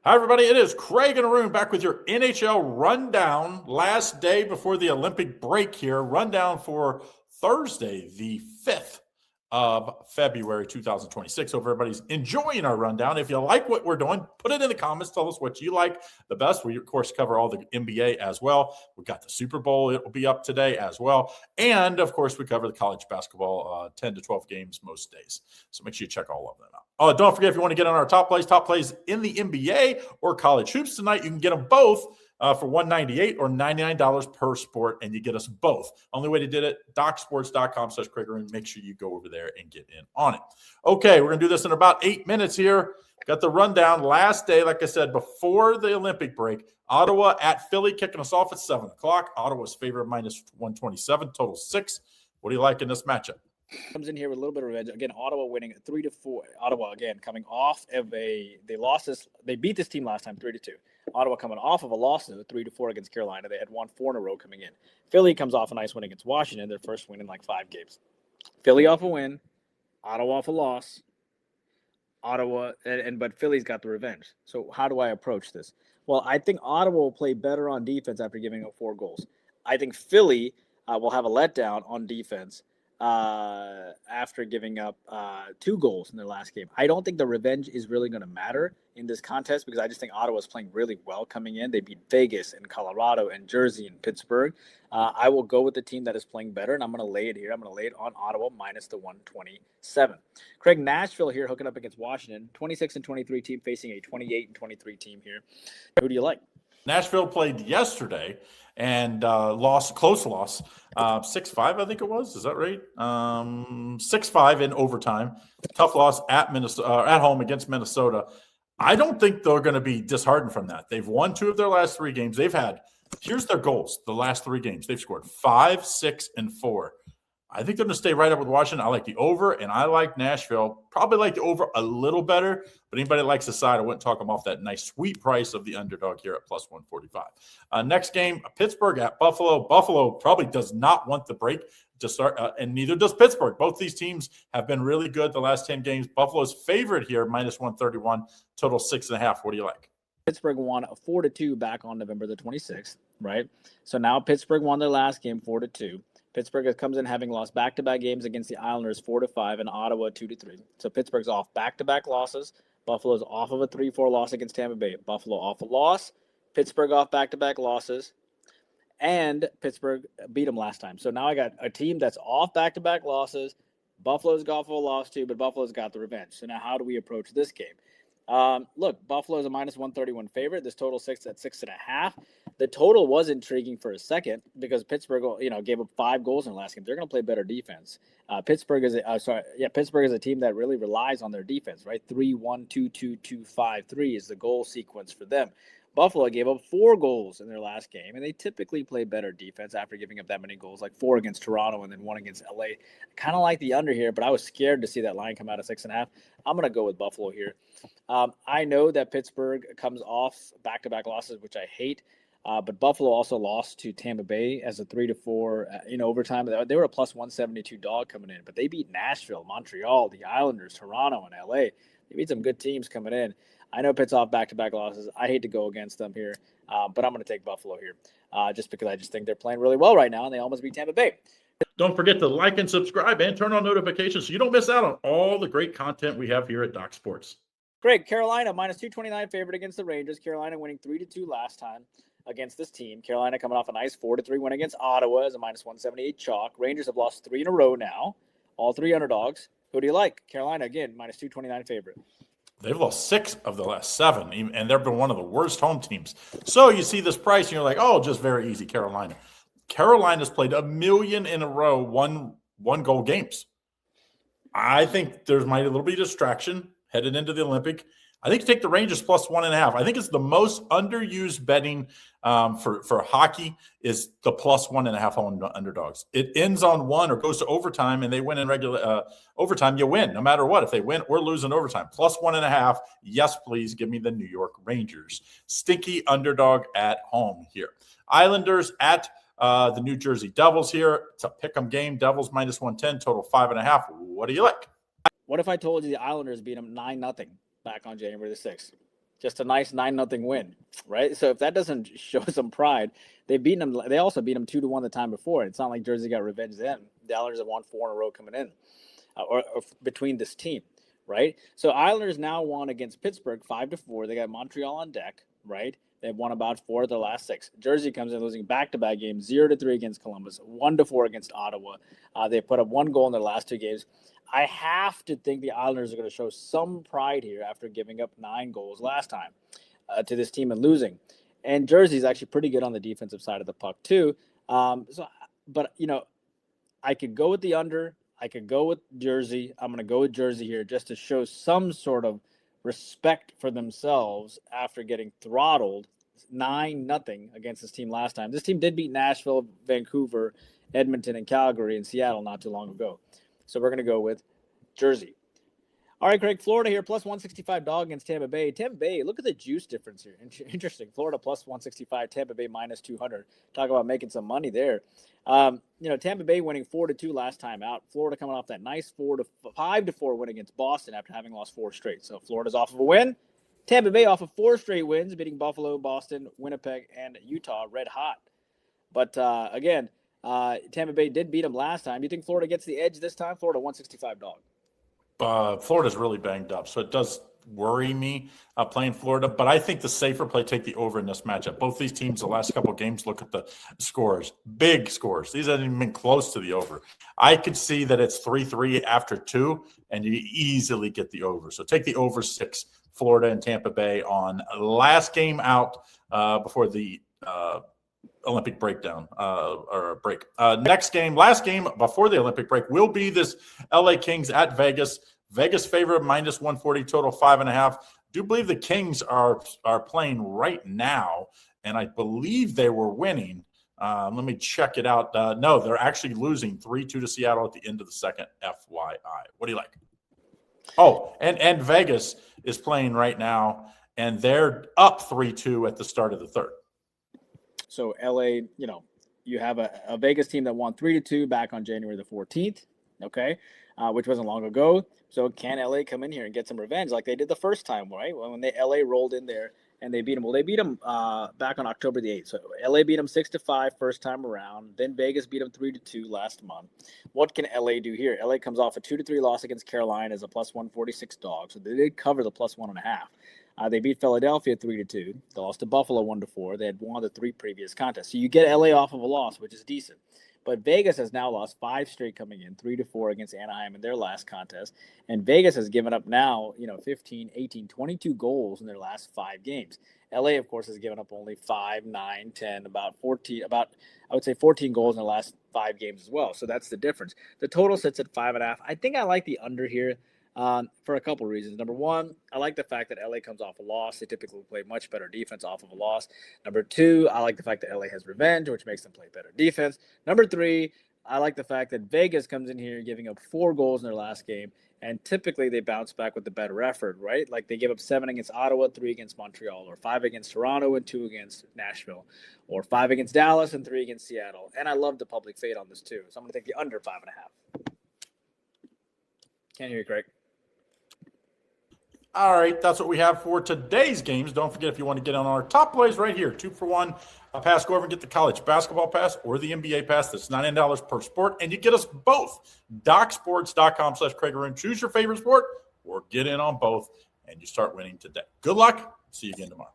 Hi, everybody. It is Craig and Arun back with your NHL rundown. Last day before the Olympic break here. Rundown for Thursday, the 5th of February, 2026. Hope everybody's enjoying our rundown. If you like what we're doing, put it in the comments. Tell us what you like the best. We, of course, cover all the NBA as well. We've got the Super Bowl. It will be up today as well. And, of course, we cover the college basketball, 10 to 12 games most days. So make sure you check all of them out. Don't forget, if you want to get on our top plays in the NBA or college hoops tonight, you can get them both for $198 or $99 per sport, and you get us both. Only way to do it, docsports.com/Craig. Make sure you go over there and get in on it. Okay, we're going to do this in about 8 minutes here. Got the rundown. Last day, like I said, before the Olympic break, Ottawa at Philly, kicking us off at 7 o'clock. Ottawa's favorite minus 127, total 6. What do you like in this matchup? Comes in here with a little bit of revenge. Again, Ottawa winning 3-4. Ottawa, again, coming off of they beat this team last time 3-2. Ottawa coming off of a loss of 3-4 against Carolina. They had won 4 in a row coming in. Philly comes off a nice win against Washington, their first win in like 5 games. Philly off a win, Ottawa off a loss. But Philly's got the revenge. So how do I approach this? Well, I think Ottawa will play better on defense after giving up 4 goals. I think Philly will have a letdown on defense after giving up 2 goals in their last game. I don't think the revenge is really going to matter in this contest because I just think Ottawa's playing really well coming in. They beat Vegas and Colorado and Jersey and Pittsburgh. I will go with the team that is playing better, and I'm going to lay it here. I'm going to lay it on Ottawa minus the 127. Craig, Nashville here hooking up against Washington. 26-23 team facing a 28-23 team here. Who do you like? Nashville played yesterday and close loss, 6-5, I think it was. Is that right? 6-5 in overtime. Tough loss at Minnesota, at home against Minnesota. I don't think they're going to be disheartened from that. They've won 2 of their last 3 games. Here's their goals, the last 3 games. They've scored 5, 6, and 4. I think they're going to stay right up with Washington. I like the over, and I like Nashville. Probably like the over a little better, but anybody that likes the side, I wouldn't talk them off that nice sweet price of the underdog here at plus 145. Next game, Pittsburgh at Buffalo. Buffalo probably does not want the break to start, and neither does Pittsburgh. Both these teams have been really good the last 10 games. Buffalo's favorite here, minus 131, total 6.5. What do you like? Pittsburgh won 4-2 back on November the 26th, right? So now Pittsburgh won their last game 4-2. Pittsburgh comes in having lost back-to-back games against the Islanders 4-5 and Ottawa 2-3. So Pittsburgh's off back-to-back losses. Buffalo's off of a 3-4 loss against Tampa Bay. Buffalo off a loss. Pittsburgh off back-to-back losses. And Pittsburgh beat them last time. So now I got a team that's off back-to-back losses. Buffalo's got a loss too, but Buffalo's got the revenge. So now how do we approach this game? Look, Buffalo is a minus 131 favorite. This total 6 at 6.5. The total was intriguing for a second because Pittsburgh, gave up 5 goals in the last game. They're going to play better defense. Pittsburgh is a team that really relies on their defense, right? 3-1-2-2-2-5-3 is the goal sequence for them. Buffalo gave up 4 goals in their last game, and they typically play better defense after giving up that many goals, like 4 against Toronto and then 1 against LA. I kind of like the under here, but I was scared to see that line come out at 6.5. I'm going to go with Buffalo here. I know that Pittsburgh comes off back-to-back losses, which I hate, but Buffalo also lost to Tampa Bay as a 3-4 in overtime. They were a plus 172 dog coming in, but they beat Nashville, Montreal, the Islanders, Toronto, and LA. They beat some good teams coming in. I know Pitt's off back-to-back losses. I hate to go against them here, but I'm going to take Buffalo here just because I just think they're playing really well right now, and they almost beat Tampa Bay. Don't forget to like and subscribe and turn on notifications so you don't miss out on all the great content we have here at Doc Sports. Greg, Carolina, minus 229 favorite against the Rangers. Carolina winning 3-2 last time against this team. Carolina coming off a nice 4-3 win against Ottawa as a minus 178 chalk. Rangers have lost 3 in a row now, all 3 underdogs. Who do you like? Carolina, again, minus 229 favorite. They've lost 6 of the last 7, and they've been one of the worst home teams. So you see this price, and you're like, oh, just very easy, Carolina. Carolina's played 1 million in a row, one-goal games. I think there might be a little bit of distraction headed into the Olympic. I think you take the Rangers plus 1.5. I think it's the most underused betting for hockey is the plus 1.5 home underdogs. It ends on 1 or goes to overtime, and they win in regular overtime. You win no matter what. If they win or lose in overtime, plus 1.5. Yes, please give me the New York Rangers. Stinky underdog at home here. Islanders at the New Jersey Devils here. It's a pick'em game. Devils minus 110, total 5.5. What do you like? What if I told you the Islanders beat them 9-0 back on January the 6th? Just a nice 9-0 win, right? So if that doesn't show some pride, they've beaten them. They also beat them 2-1 the time before. It's not like Jersey got revenge then. The Islanders have won 4 in a row coming in, or between this team, right? So Islanders now won against Pittsburgh 5-4. They got Montreal on deck, right? They've won about 4 of their last 6. Jersey comes in losing back-to-back games, 0-3 against Columbus, 1-4 against Ottawa. They put up 1 goal in their last 2 games. I have to think the Islanders are going to show some pride here after giving up 9 goals last time to this team and losing. And Jersey's actually pretty good on the defensive side of the puck too. But I could go with the under. I could go with Jersey. I'm going to go with Jersey here just to show some sort of respect for themselves after getting throttled 9-0 against this team last time. This team did beat Nashville, Vancouver, Edmonton, and Calgary and Seattle not too long ago. So we're going to go with Jersey. All right, Craig, Florida here, plus 165 dog against Tampa Bay. Tampa Bay, look at the juice difference here. Interesting. Florida plus 165, Tampa Bay minus 200. Talk about making some money there. Tampa Bay winning 4-2 last time out. Florida coming off that nice 5-4 win against Boston after having lost 4 straight. So Florida's off of a win. Tampa Bay off of 4 straight wins, beating Buffalo, Boston, Winnipeg, and Utah red hot. But again, Tampa Bay did beat them last time. Do you think Florida gets the edge this time? Florida 165 dog. Florida's really banged up, so it does worry me playing Florida. But I think the safer play, take the over in this matchup. Both these teams, the last couple of games, look at the scores. Big scores. These haven't even been close to the over. I could see that it's 3-3 after 2, and you easily get the over. So take the over 6, Florida and Tampa Bay on last game out before the Olympic breakdown or break. Last game before the Olympic break will be this LA Kings at Vegas. Vegas favorite minus 140, total 5.5. Do believe the Kings are playing right now, and I believe they were winning. Let me check it out. No, they're actually losing 3-2 to Seattle at the end of the second. FYI, what do you like? Oh, and Vegas is playing right now, and they're up 3-2 at the start of the third. So LA, you have a Vegas team that won 3-2 back on January the 14th, okay, which wasn't long ago. So can LA come in here and get some revenge like they did the first time, right? When LA rolled in there and they beat them. Well, they beat them back on October the 8th. So LA beat them 6-5 first time around. Then Vegas beat them 3-2 last month. What can LA do here? LA comes off a 2-3 loss against Carolina as a plus 146 dog. So they did cover the plus 1.5. They beat Philadelphia 3-2. They lost to Buffalo 1-4. They had won the 3 previous contests. So you get LA off of a loss, which is decent. But Vegas has now lost 5 straight coming in, 3-4 against Anaheim in their last contest. And Vegas has given up now, 15, 18, 22 goals in their last 5 games. LA, of course, has given up only 5, 9, 10, about 14 goals in the last 5 games as well. So that's the difference. The total sits at 5.5. I think I like the under here. For a couple of reasons. Number one, I like the fact that LA comes off a loss. They typically play much better defense off of a loss. Number two, I like the fact that LA has revenge, which makes them play better defense. Number three, I like the fact that Vegas comes in here giving up 4 goals in their last game, and typically they bounce back with the better effort, right? Like they give up 7 against Ottawa, 3 against Montreal, or 5 against Toronto and 2 against Nashville, or 5 against Dallas and 3 against Seattle. And I love the public fade on this too, so I'm going to take the under 5.5. Can't hear you, Craig. All right, that's what we have for today's games. Don't forget, if you want to get on our top plays right here, 2-for-1 pass, go over and get the college basketball pass or the NBA pass. That's $99 per sport, and you get us both. DocSports.com/Craig Arun. Choose your favorite sport or get in on both, and you start winning today. Good luck. See you again tomorrow.